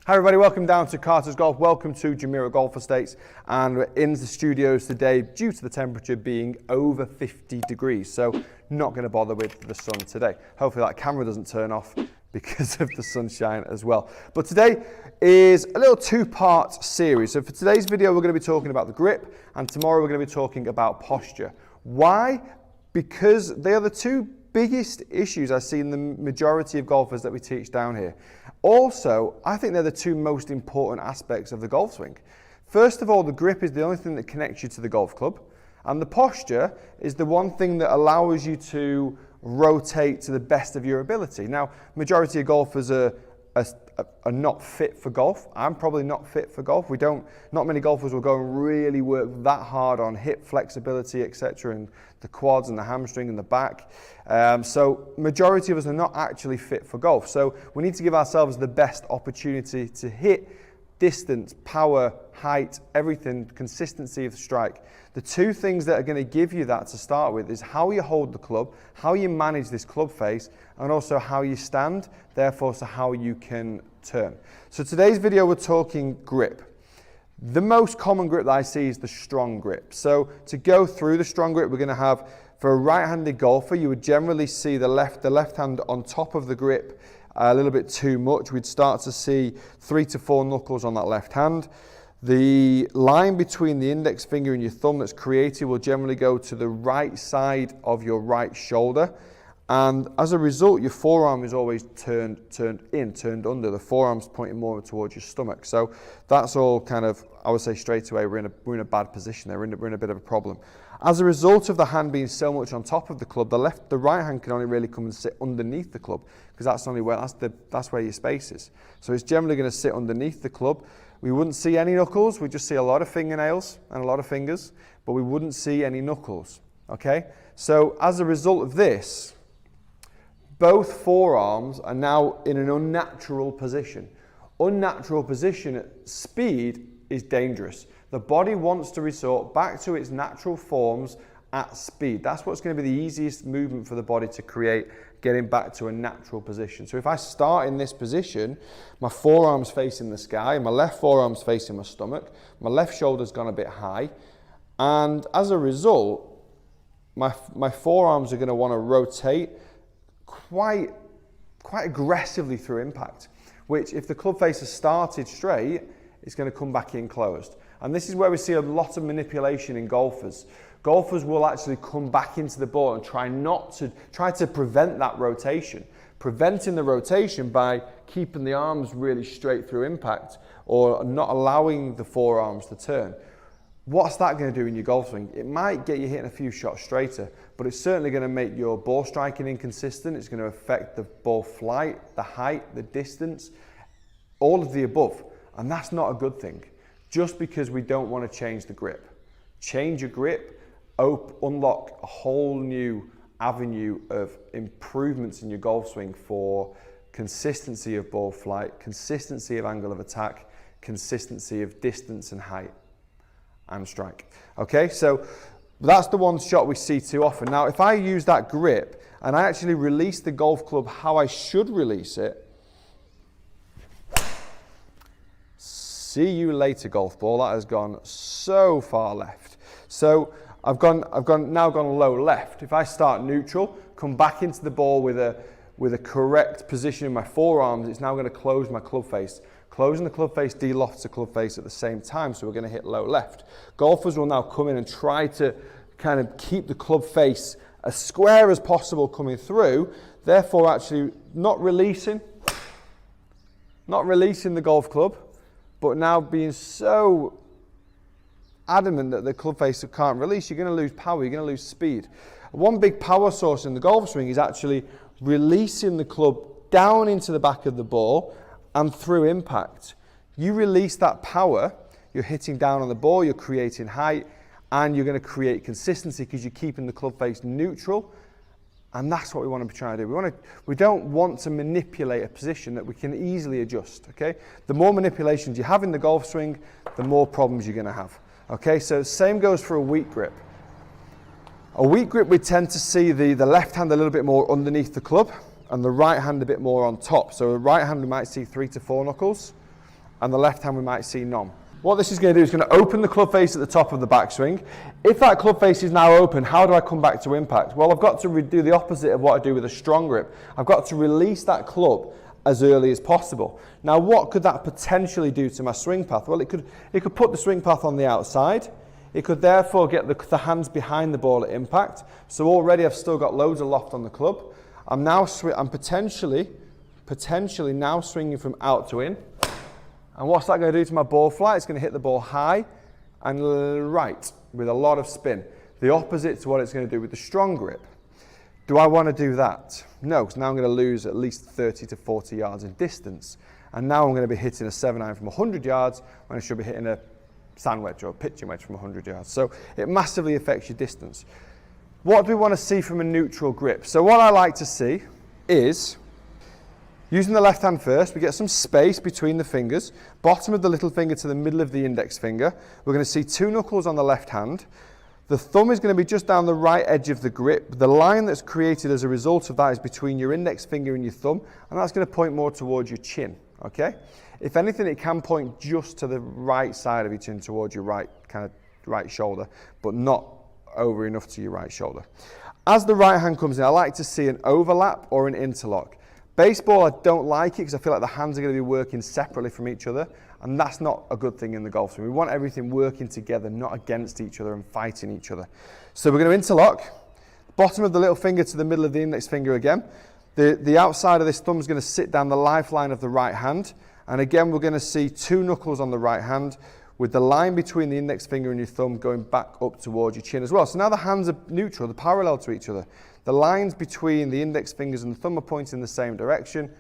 Hi everybody, welcome down to Carter's Golf. Welcome to Jumeirah Golf Estates, and we're in the studios today due to the temperature being over 50 degrees, so not going to bother with the sun today. Hopefully that camera doesn't turn off because of the sunshine as well. But today is a little two-part series. So for today's video we're going to be talking about the grip, and tomorrow we're going to be talking about posture. Why? Because they are the two biggest issues I see in the majority of golfers that we teach down here. Also, I think they're the two most important aspects of the golf swing. First of all, the grip is the only thing that connects you to the golf club, and the posture is the one thing that allows you to rotate to the best of your ability. Now, majority of golfers are not fit for golf. I'm probably not fit for golf. Not many golfers will go and really work that hard on hip flexibility, etc., and the quads and the hamstring and the back. So majority of us are not actually fit for golf. So we need to give ourselves the best opportunity to hit distance, power, height, everything, consistency of the strike. The two things that are going to give you that to start with is how you hold the club, how you manage this club face, and also how you stand, therefore so how you can turn. So today's video we're talking grip. The most common grip that I see is the strong grip. So to go through the strong grip, we're going to have, for a right-handed golfer, you would generally see the left hand on top of the grip a little bit too much. We'd start to see 3 to 4 knuckles on that left hand. The line between the index finger and your thumb that's created will generally go to the right side of your right shoulder. And as a result, your forearm is always turned under. The forearm's pointing more towards your stomach. So that's all kind of, I would say straight away, we're in a bad position there. We're in a bit of a problem. As a result of the hand being so much on top of the club, the right hand can only really come and sit underneath the club, because that's where your space is. So it's generally going to sit underneath the club. We wouldn't see any knuckles. We just see a lot of fingernails and a lot of fingers, but we wouldn't see any knuckles. Okay? So as a result of this, both forearms are now in an unnatural position. Unnatural position at speed is dangerous. The body wants to resort back to its natural forms at speed. That's what's going to be the easiest movement for the body to create, getting back to a natural position. So if I start in this position, my forearm's facing the sky, my left forearm's facing my stomach, my left shoulder's gone a bit high, and as a result, my forearms are going to want to rotate quite aggressively through impact, which if the club face has started straight, it's going to come back in closed. And this is where we see a lot of manipulation in golfers. Golfers will actually come back into the ball and try to prevent that rotation. Preventing the rotation by keeping the arms really straight through impact, or not allowing the forearms to turn. What's that going to do in your golf swing? It might get you hitting a few shots straighter, but it's certainly going to make your ball striking inconsistent. It's going to affect the ball flight, the height, the distance, all of the above. And that's not a good thing, just because we don't want to change the grip. Change your grip, unlock a whole new avenue of improvements in your golf swing for consistency of ball flight, consistency of angle of attack, consistency of distance and height and strike. Okay, so that's the one shot we see too often. Now, if I use that grip and I actually release the golf club how I should release it, see you later, golf ball. That has gone so far left. So I've now gone low left. If I start neutral, come back into the ball with a correct position in my forearms, it's now going to close my club face. Closing the club face de-lofts the club face at the same time, so we're going to hit low left. Golfers will now come in and try to kind of keep the club face as square as possible coming through, therefore actually not releasing the golf club, but now being so adamant that the club face can't release. You're going to lose power, you're going to lose speed. One big power source in the golf swing is actually releasing the club down into the back of the ball and through impact. You release that power, you're hitting down on the ball, you're creating height, and you're going to create consistency because you're keeping the club face neutral. And that's what we want to be trying to do. We don't want to manipulate a position that we can easily adjust, okay? The more manipulations you have in the golf swing, the more problems you're going to have, okay? So same goes for a weak grip. A weak grip, we tend to see the left hand a little bit more underneath the club and the right hand a bit more on top. So the right hand we might see 3 to 4 knuckles, and the left hand we might see none. What this is going to do is going to open the club face at the top of the backswing. If that club face is now open, how do I come back to impact? Well, I've got to do the opposite of what I do with a strong grip. I've got to release that club as early as possible. Now, what could that potentially do to my swing path? Well, it could put the swing path on the outside. It could therefore get the hands behind the ball at impact. So already I've still got loads of loft on the club. I'm potentially now swinging from out to in. And what's that going to do to my ball flight? It's going to hit the ball high and right with a lot of spin. The opposite to what it's going to do with the strong grip. Do I want to do that? No, because now I'm going to lose at least 30 to 40 yards in distance. And now I'm going to be hitting a 7-iron from 100 yards when I should be hitting a sand wedge or a pitching wedge from 100 yards. So it massively affects your distance. What do we want to see from a neutral grip? So what I like to see is, using the left hand first, we get some space between the fingers, bottom of the little finger to the middle of the index finger. We're going to see 2 knuckles on the left hand. The thumb is going to be just down the right edge of the grip. The line that's created as a result of that is between your index finger and your thumb, and that's going to point more towards your chin, okay? If anything, it can point just to the right side of your chin, towards your right shoulder, but not over enough to your right shoulder. As the right hand comes in, I like to see an overlap or an interlock. Baseball, I don't like it because I feel like the hands are going to be working separately from each other, and that's not a good thing in the golf swing. We want everything working together, not against each other and fighting each other. So we're going to interlock, bottom of the little finger to the middle of the index finger again. The outside of this thumb is going to sit down the lifeline of the right hand, and again we're going to see 2 knuckles on the right hand with the line between the index finger and your thumb going back up towards your chin as well. So now the hands are neutral, they're parallel to each other. The lines between the index fingers and the thumb are pointing in the same direction.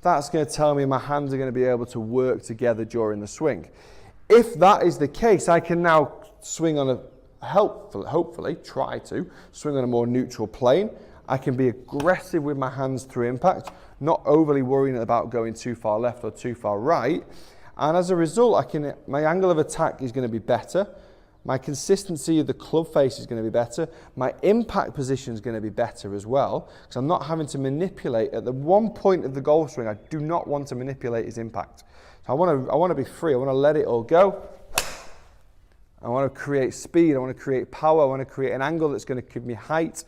That's going to tell me my hands are going to be able to work together during the swing. If that is the case, I can now swing on hopefully try to swing on a more neutral plane. I can be aggressive with my hands through impact, not overly worrying about going too far left or too far right. And as a result, my angle of attack is going to be better. My consistency of the club face is going to be better. My impact position is going to be better as well, because I'm not having to manipulate. At the one point of the golf swing, I do not want to manipulate his impact. So I want to be free. I want to let it all go. I want to create speed. I want to create power. I want to create an angle that's going to give me height.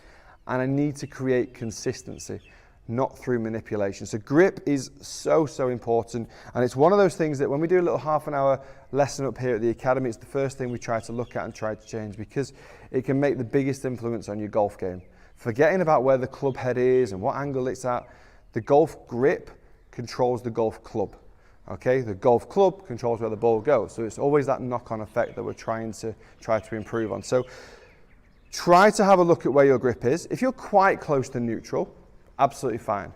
And I need to create consistency, not through manipulation. So grip is so, so important. And it's one of those things that when we do a little half-an-hour lesson up here at the Academy, it's the first thing we try to look at and try to change, because it can make the biggest influence on your golf game. Forgetting about where the club head is and what angle it's at, the golf grip controls the golf club. Okay, the golf club controls where the ball goes. So it's always that knock-on effect that we're trying to improve on. So try to have a look at where your grip is. If you're quite close to neutral, absolutely fine.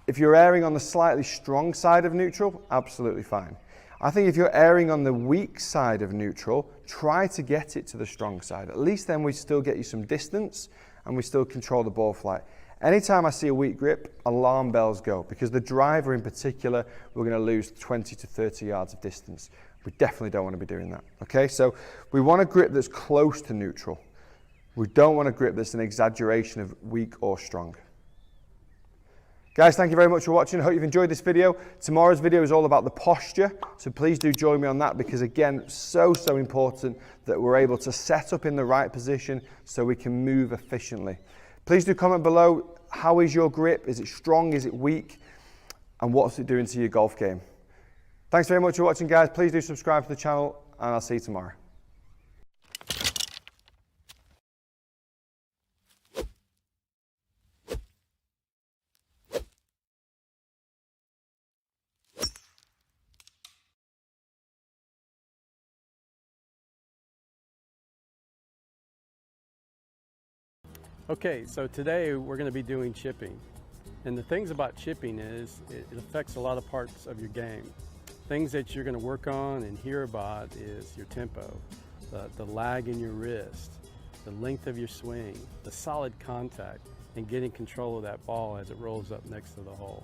If you're erring on the slightly strong side of neutral, absolutely fine. I think if you're erring on the weak side of neutral, try to get it to the strong side. At least then we still get you some distance and we still control the ball flight. Anytime I see a weak grip, alarm bells go, because the driver in particular, we're going to lose 20 to 30 yards of distance. We definitely don't want to be doing that. Okay, so we want a grip that's close to neutral. We don't want a grip that's an exaggeration of weak or strong. Guys, thank you very much for watching. I hope you've enjoyed this video. Tomorrow's video is all about the posture, so please do join me on that, because again, so important that we're able to set up in the right position so we can move efficiently. Please do comment below, how is your grip? Is it strong? Is it weak? And what's it doing to your golf game? Thanks very much for watching, guys. Please do subscribe to the channel, and I'll see you tomorrow. Okay, so today we're going to be doing chipping. And the things about chipping is it affects a lot of parts of your game. Things that you're going to work on and hear about is your tempo, the lag in your wrist, the length of your swing, the solid contact, and getting control of that ball as it rolls up next to the hole.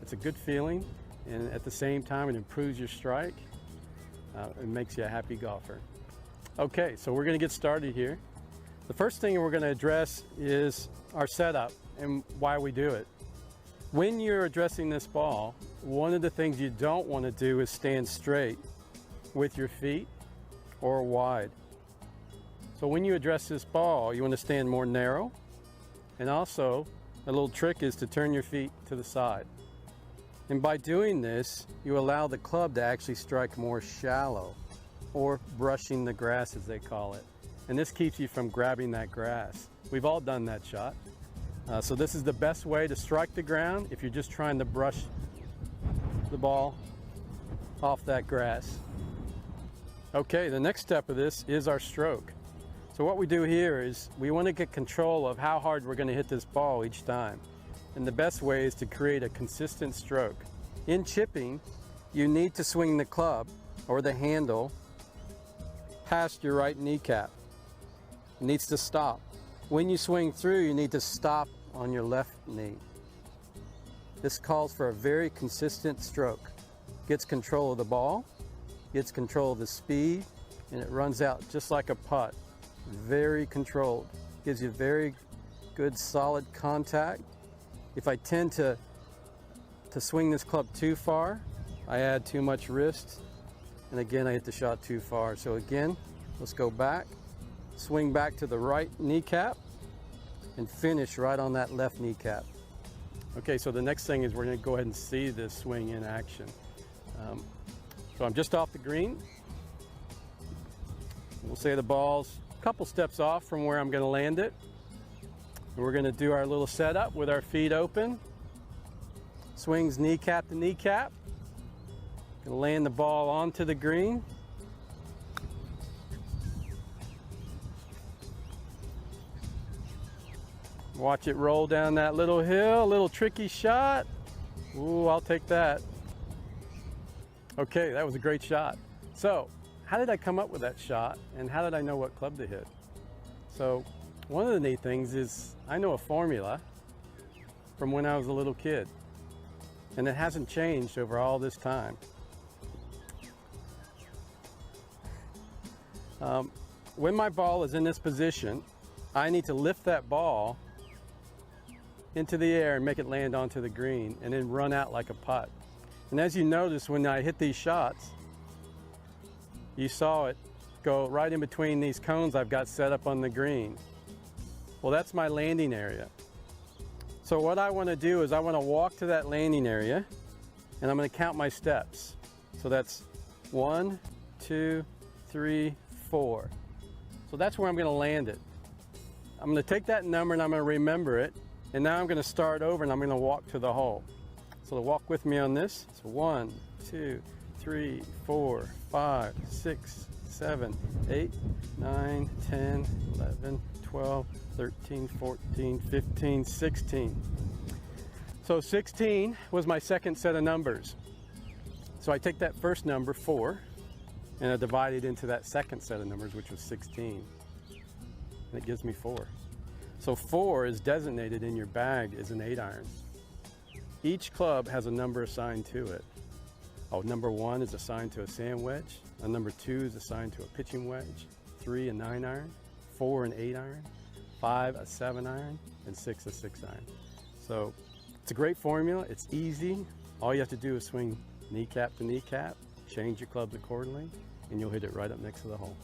It's a good feeling, and at the same time it improves your strike. It makes you a happy golfer. Okay, so we're going to get started here. The first thing we're going to address is our setup and why we do it. When you're addressing this ball, one of the things you don't want to do is stand straight with your feet or wide. So when you address this ball, you want to stand more narrow, and also a little trick is to turn your feet to the side. And by doing this, you allow the club to actually strike more shallow, or brushing the grass as they call it. And this keeps you from grabbing that grass. We've all done that shot. So this is the best way to strike the ground if you're just trying to brush the ball off that grass. Okay, the next step of this is our stroke. So what we do here is we want to get control of how hard we're going to hit this ball each time. And the best way is to create a consistent stroke. In chipping, you need to swing the club or the handle past your right kneecap. It needs to stop. When you swing through, you need to stop on your left knee. This calls for a very consistent stroke. Gets control of the ball, gets control of the speed, and it runs out just like a putt. Very controlled. Gives you very good solid contact. If I tend to swing this club too far, I add too much wrist, and again I hit the shot too far. So again, let's go back, swing back to the right kneecap, and finish right on that left kneecap. Okay, so the next thing is we're going to go ahead and see this swing in action. So I'm just off the green. We'll say the ball's a couple steps off from where I'm going to land it. And we're going to do our little setup with our feet open. Swings kneecap to kneecap. Going to land the ball onto the green. Watch it roll down that little hill, a little tricky shot. Ooh, I'll take that. Okay, that was a great shot. So, how did I come up with that shot, and how did I know what club to hit? So, one of the neat things is I know a formula from when I was a little kid, and it hasn't changed over all this time. When my ball is in this position, I need to lift that ball into the air and make it land onto the green and then run out like a putt. And as you notice, when I hit these shots, you saw it go right in between these cones I've got set up on the green. Well, that's my landing area. So what I want to do is I want to walk to that landing area, and I'm going to count my steps. So that's 1, 2, 3, 4. So that's where I'm going to land it. I'm going to take that number and I'm going to remember it. And now I'm going to start over and I'm going to walk to the hole. So walk with me on this. So 1, 2, 3, 4, 5, 6, 7, 8, 9, 10, 11, 12, 13, 14, 15, 16. So 16 was my second set of numbers. So I take that first number, 4, and I divide it into that second set of numbers, which was 16. And it gives me 4. So 4 is designated in your bag as an 8-iron. Each club has a number assigned to it. Number 1 is assigned to a sand wedge. Number 2 is assigned to a pitching wedge. 3 a 9-iron. 4 an 8-iron. 5 a 7-iron. And 6 a 6-iron. So it's a great formula. It's easy. All you have to do is swing kneecap to kneecap, change your clubs accordingly, and you'll hit it right up next to the hole.